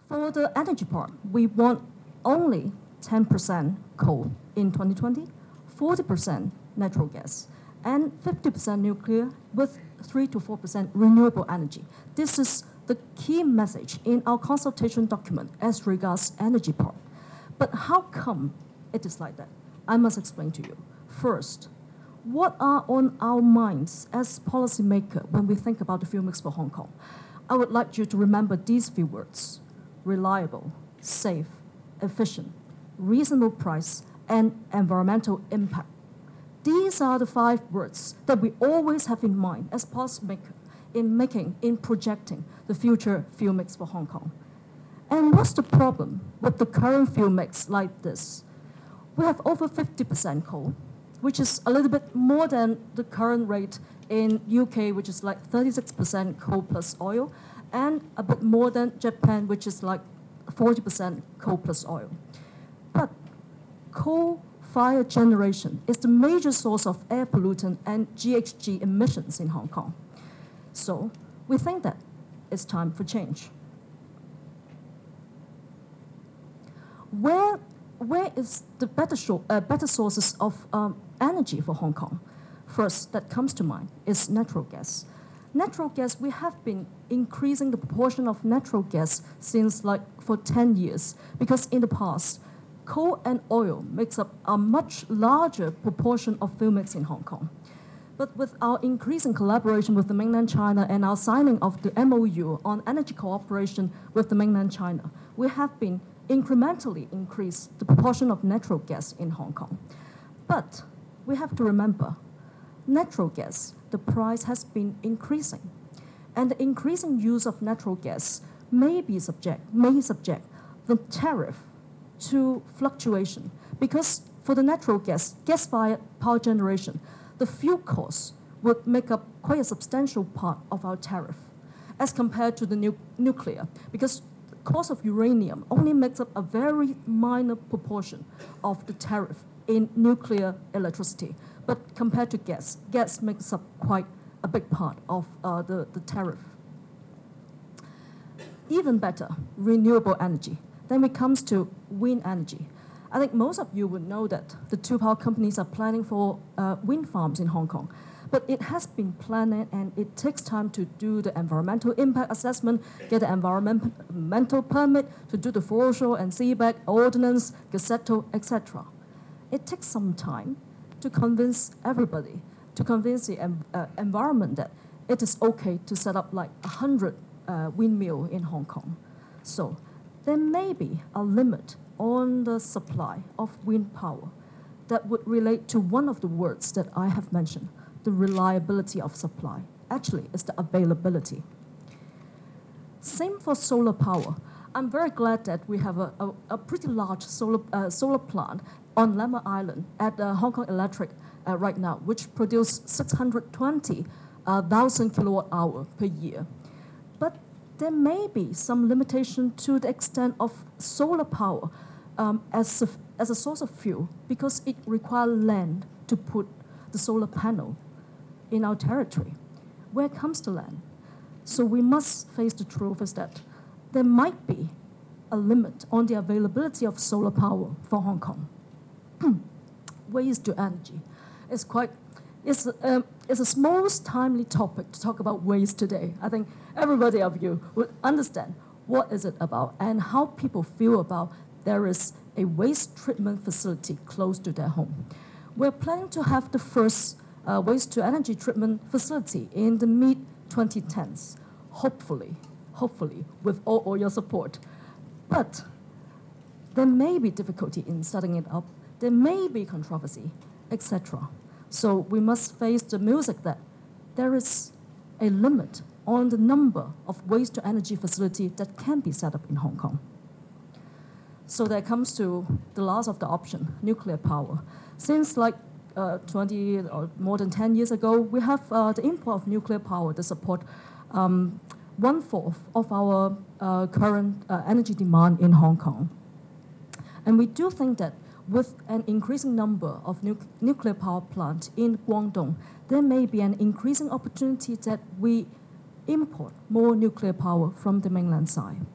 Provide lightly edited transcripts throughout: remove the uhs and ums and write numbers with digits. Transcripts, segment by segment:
For the energy part, we want only 10% coal in 2020, 40% natural gas, and 50% nuclear with 3 to 4% renewable energy. This is the key message in our consultation document as regards energy part. But how come it is like that? I must explain to you. First, what are on our minds as policymakers when we think about the fuel mix for Hong Kong? I would like you to remember these few words: reliable, safe, efficient, reasonable price, and environmental impact. These are the 5 words that we always have in mind as policymakers in projecting the future fuel mix for Hong Kong. And what's the problem with the current fuel mix like this? We have over 50% coal, which is a little bit more than the current rate in UK, which is like 36% coal plus oil, and a bit more than Japan, which is like 40% coal plus oil. But coal-fired generation is the major source of air pollutant and GHG emissions in Hong Kong. So we think that it's time for change. Where is the better sources of energy for Hong Kong? First, that comes to mind is natural gas. Natural gas, we have been increasing the proportion of natural gas since for 10 years, because in the past, coal and oil makes up a much larger proportion of fuel mix in Hong Kong. But with our increasing collaboration with the mainland China and our signing of the MOU on energy cooperation with the mainland China, we have been incrementally increase the proportion of natural gas in Hong Kong. But we have to remember, natural gas, the price has been increasing. And the increasing use of natural gas may subject the tariff to fluctuation. Because for the natural gas-fired power generation, the fuel costs would make up quite a substantial part of our tariff as compared to the nuclear. Because cost of uranium only makes up a very minor proportion of the tariff in nuclear electricity. But compared to gas makes up quite a big part of the tariff. Even better, renewable energy. Then it comes to wind energy. I think most of you would know that the 2 power companies are planning for wind farms in Hong Kong. But it has been planned, and it takes time to do the environmental impact assessment, get the environmental permit, to do the foreshore and seaback ordinance, gazetto, etc. It takes some time to convince everybody, to convince the environment that it is okay to set up 100 windmills in Hong Kong. So there may be a limit on the supply of wind power that would relate to one of the words that I have mentioned, the reliability of supply. Actually, it's the availability. Same for solar power. I'm very glad that we have a pretty large solar plant on Lemmer Island at Hong Kong Electric right now, which produces 620,000 kilowatt hour per year. But there may be some limitation to the extent of solar power as a source of fuel, because it requires land to put the solar panel in our territory. Where comes the land? So we must face the truth is that there might be a limit on the availability of solar power for Hong Kong. Waste to energy. It's a most timely topic to talk about waste today. I think everybody of you would understand what is it about and how people feel about there is a waste treatment facility close to their home. We're planning to have the first waste to energy treatment facility in the mid-2010s, hopefully with all your support. But there may be difficulty in setting it up. There may be controversy, etc. So we must face the music that there is a limit on the number of waste to energy facilities that can be set up in Hong Kong. So that comes to the last of the option, nuclear power. Since 20 or more than 10 years ago, we have the import of nuclear power to support 1/4 of our current energy demand in Hong Kong. And we do think that with an increasing number of nuclear power plants in Guangdong, there may be an increasing opportunity that we import more nuclear power from the mainland side.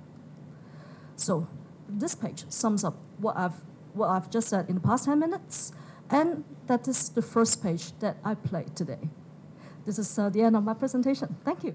So this page sums up what I've just said in the past 10 minutes, and that is the first page that I played today. This is the end of my presentation. Thank you.